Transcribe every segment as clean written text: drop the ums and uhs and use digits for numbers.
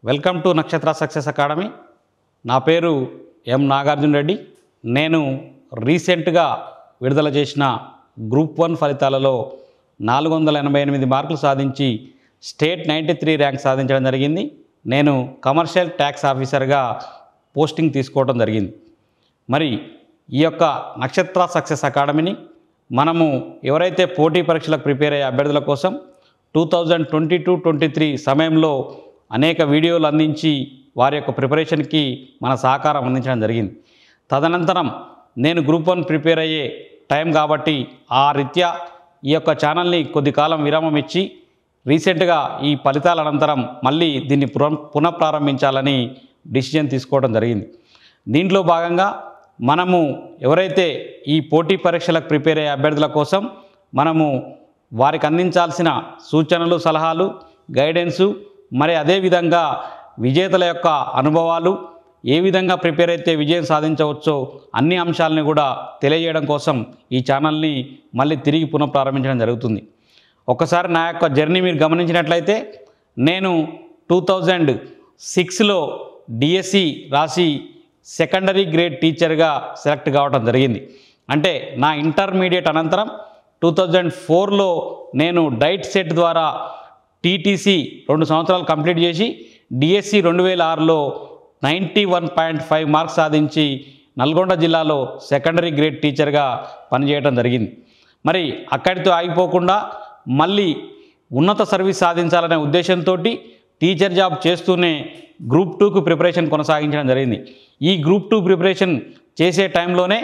Welcome to నక్షత్ర success academy. నా పేరు ఎం నాగార్జున రెడ్డి. నేను రీసెంట్గా విడుదల చేసిన గ్రూప్ 1 ఫలితాలలో 488 మార్కులు సాధించి స్టేట్ 93 ర్యాంక్ సాధించడం జరిగింది. నేను కమర్షియల్ ట్యాక్స్ ఆఫీసర్గా పోస్టింగ్ తీసుకోవడం జరిగింది. మరి ఈ యొక్క నక్షత్ర సక్సెస్ అకాడమీని మనము ఎవరైతే పోటీ పరీక్షలకు ప్రిపేర్ అయ్యే అభ్యర్థుల కోసం 2022-23 సమయంలో అనేక వీడియోలు అందించి వారి యొక్క ప్రిపరేషన్కి మన సహకారం అందించడం జరిగింది. తదనంతరం నేను గ్రూప్ 1 ప్రిపేర్ అయ్యే టైం కాబట్టి ఆ రీత్యా ఈ యొక్క ఛానల్ని కొద్ది కాలం విరామం ఇచ్చి రీసెంట్గా ఈ ఫలితాల అనంతరం మళ్ళీ దీన్ని పునఃప్రారంభించాలని డిసిజన్ తీసుకోవడం జరిగింది. దీంట్లో భాగంగా మనము ఎవరైతే ఈ పోటీ పరీక్షలకు ప్రిపేర్ అయ్యే అభ్యర్థుల కోసం మనము వారికి అందించాల్సిన సూచనలు, సలహాలు, గైడెన్సు, మరి అదేవిధంగా విజేతల యొక్క అనుభవాలు, ఏ విధంగా ప్రిపేర్ అయితే విజయం సాధించవచ్చో అన్ని అంశాలని కూడా తెలియజేయడం కోసం ఈ ఛానల్ని మళ్ళీ తిరిగి పునఃప్రారంభించడం జరుగుతుంది. ఒకసారి నా యొక్క జర్నీ మీరు గమనించినట్లయితే నేను 2006లో డిఎస్సి రాసి సెకండరీ గ్రేడ్ టీచర్గా సెలెక్ట్ కావడం జరిగింది. అంటే నా ఇంటర్మీడియట్ అనంతరం 2004లో నేను డైట్ సెట్ ద్వారా టీటీసీ 2 సంవత్సరాలు కంప్లీట్ చేసి డిఎస్సి 2006లో 91.5 మార్క్స్ సాధించి నల్గొండ జిల్లాలో సెకండరీ గ్రేడ్ టీచర్గా పనిచేయడం జరిగింది. మరి అక్కడితో ఆగిపోకుండా మళ్ళీ ఉన్నత సర్వీస్ సాధించాలనే ఉద్దేశంతో టీచర్ జాబ్ చేస్తూనే గ్రూప్ 2కు ప్రిపరేషన్ కొనసాగించడం జరిగింది. ఈ గ్రూప్ 2 ప్రిపరేషన్ చేసే టైంలోనే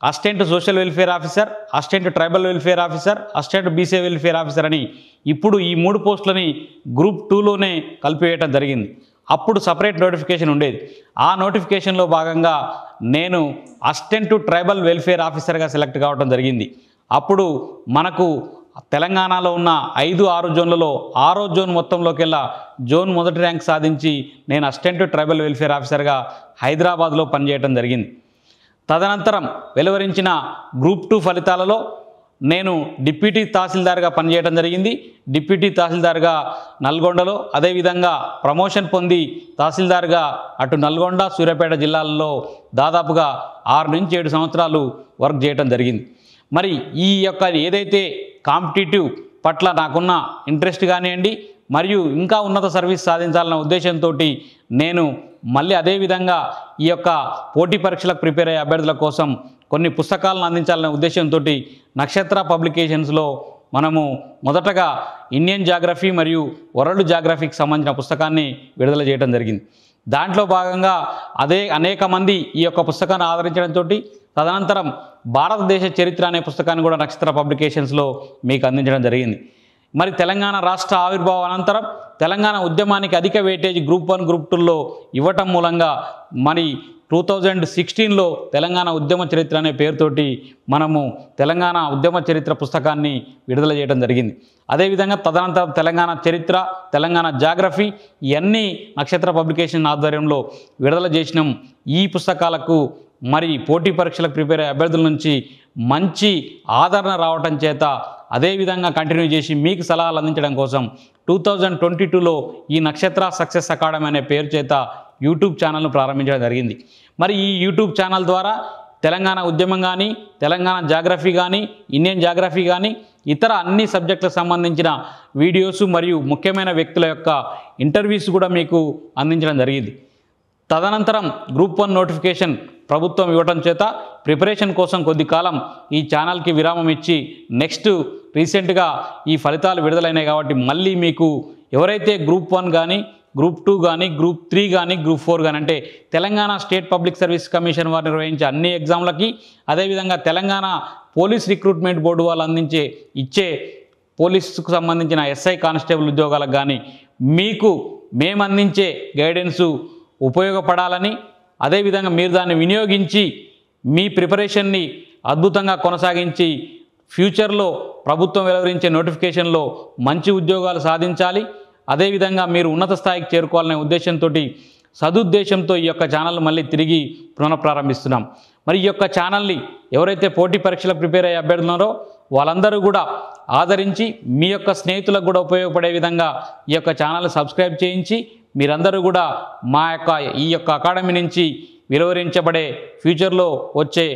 assistant social welfare officer, assistant tribal welfare officer, assistant BC welfare officer అని ఇప్పుడు ఈ 3 పోస్టులని గ్రూప్ 2లోనే కలిపివేయడం జరిగింది. అప్పుడు సపరేట్ నోటిఫికేషన్ ఉండేది. ఆ నోటిఫికేషన్లో భాగంగా నేను అసిస్టెంట్ ట్రైబల్ వెల్ఫేర్ ఆఫీసర్గా సెలెక్ట్ కావడం జరిగింది. అప్పుడు మనకు తెలంగాణలో ఉన్న 5-6 జోన్లలో 6వ జోన్ మొత్తంలోకెల్లా జోన్ మొదటి ర్యాంక్ సాధించి నేను అసిస్టెంట్ ట్రైబల్ వెల్ఫేర్ ఆఫీసర్గా హైదరాబాద్లో పనిచేయడం జరిగింది. తదనంతరం వెలువరించిన గ్రూప్ 2 ఫలితాలలో నేను డిప్యూటీ తహసీల్దార్గా పనిచేయడం జరిగింది. డిప్యూటీ తహసీల్దార్గా నల్గొండలో, అదేవిధంగా ప్రమోషన్ పొంది తహసీల్దార్గా అటు నల్గొండ, సూర్యాపేట జిల్లాల్లో దాదాపుగా 6 నుంచి 7 సంవత్సరాలు వర్క్ చేయడం జరిగింది. మరి ఈ యొక్క ఏదైతే కాంపిటేటివ్ పట్ల నాకున్న ఇంట్రెస్ట్ కానివ్వండి, మరియు ఇంకా ఉన్నత సర్వీస్ సాధించాలన్న ఉద్దేశంతో నేను మళ్ళీ అదేవిధంగా ఈ యొక్క పోటీ పరీక్షలకు ప్రిపేర్ అయ్యే అభ్యర్థుల కోసం కొన్ని పుస్తకాలను అందించాలనే ఉద్దేశంతో నక్షత్ర పబ్లికేషన్స్లో మనము మొదటగా ఇండియన్ జాగ్రఫీ మరియు వరల్డ్ జాగ్రఫీకి సంబంధించిన పుస్తకాన్ని విడుదల చేయడం జరిగింది. దాంట్లో భాగంగా అనేక మంది ఈ యొక్క పుస్తకాన్ని ఆదరించడంతో తదనంతరం భారతదేశ చరిత్ర అనే పుస్తకాన్ని కూడా నక్షత్ర పబ్లికేషన్స్లో మీకు అందించడం జరిగింది. మరి తెలంగాణ రాష్ట్ర ఆవిర్భావం అనంతరం తెలంగాణ ఉద్యమానికి అధిక వెయిటేజ్ గ్రూప్ 1, గ్రూప్ 2లో ఇవ్వటం మూలంగా మరి 2016లో తెలంగాణ ఉద్యమ చరిత్ర అనే పేరుతోటి మనము తెలంగాణ ఉద్యమ చరిత్ర పుస్తకాన్ని విడుదల చేయడం జరిగింది. అదేవిధంగా తదనంతరం తెలంగాణ చరిత్ర, తెలంగాణ జాగ్రఫీ ఇవన్నీ నక్షత్ర పబ్లికేషన్ ఆధ్వర్యంలో విడుదల చేసినాం. ఈ పుస్తకాలకు మరి పోటీ పరీక్షలకు ప్రిపేర్ అయ్యే అభ్యర్థుల నుంచి మంచి ఆదరణ రావటం చేత అదేవిధంగా కంటిన్యూ చేసి మీకు సలహాలు అందించడం కోసం 2022లో ఈ నక్షత్ర సక్సెస్ అకాడమీ అనే పేరు చేత యూట్యూబ్ ఛానల్ను ప్రారంభించడం జరిగింది. మరి ఈ యూట్యూబ్ ఛానల్ ద్వారా తెలంగాణ ఉద్యమం కానీ, తెలంగాణ జాగ్రఫీ కానీ, ఇండియన్ జాగ్రఫీ కానీ, ఇతర అన్ని సబ్జెక్టులకు సంబంధించిన వీడియోస్ మరియు ముఖ్యమైన వ్యక్తుల యొక్క ఇంటర్వ్యూస్ కూడా మీకు అందించడం జరిగింది. తదనంతరం గ్రూప్ 1 నోటిఫికేషన్ ప్రభుత్వం ఇవ్వటం చేత ప్రిపరేషన్ కోసం కొద్ది కాలం ఈ ఛానల్కి విరామం ఇచ్చి నెక్స్ట్ రీసెంట్గా ఈ ఫలితాలు విడుదలైనాయి కాబట్టి మళ్ళీ మీకు ఎవరైతే గ్రూప్ 1 కానీ, గ్రూప్ 2 కానీ, గ్రూప్ 3 కానీ, గ్రూప్ 4 కానీ అంటే Telangana state public service commission వారు నిర్వహించే అన్ని ఎగ్జామ్లకి, అదేవిధంగా తెలంగాణ పోలీస్ రిక్రూట్మెంట్ బోర్డు వాళ్ళు ఇచ్చే పోలీసుకు సంబంధించిన ఎస్ఐ కానిస్టేబుల్ ఉద్యోగాలకు కానీ మీకు మేము అందించే గైడెన్సు ఉపయోగపడాలని, అదేవిధంగా మీరు దాన్ని వినియోగించి మీ ప్రిపరేషన్ని అద్భుతంగా కొనసాగించి ఫ్యూచర్లో ప్రభుత్వం వెలువరించే నోటిఫికేషన్లో మంచి ఉద్యోగాలు సాధించాలి, అదేవిధంగా మీరు ఉన్నత స్థాయికి చేరుకోవాలనే ఉద్దేశంతో సదుద్దేశంతో ఈ యొక్క ఛానల్ మళ్ళీ తిరిగి పునఃప్రారంభిస్తున్నాం. మరి ఈ యొక్క ఛానల్ని ఎవరైతే పోటీ పరీక్షలకు ప్రిపేర్ అయ్యే అభ్యర్థులున్నారో వాళ్ళందరూ కూడా ఆదరించి మీ యొక్క స్నేహితులకు కూడా ఉపయోగపడే విధంగా ఈ యొక్క ఛానల్ సబ్స్క్రైబ్ చేయించి మీరందరూ కూడా మా యొక్క ఈ యొక్క అకాడమీ నుంచి వెలువరించబడే ఫ్యూచర్లో వచ్చే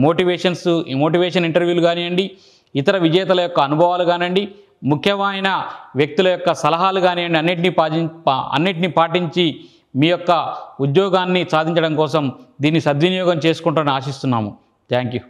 మోటివేషన్ ఇంటర్వ్యూలు కానివ్వండి, ఇతర విజేతల యొక్క అనుభవాలు కానివ్వండి, ముఖ్యమైన వ్యక్తుల యొక్క సలహాలు కానివ్వండి, అన్నిటినీ పాటించి మీ యొక్క ఉద్యోగాన్ని సాధించడం కోసం దీన్ని సద్వినియోగం చేసుకుంటారని ఆశిస్తున్నాము. Thank you.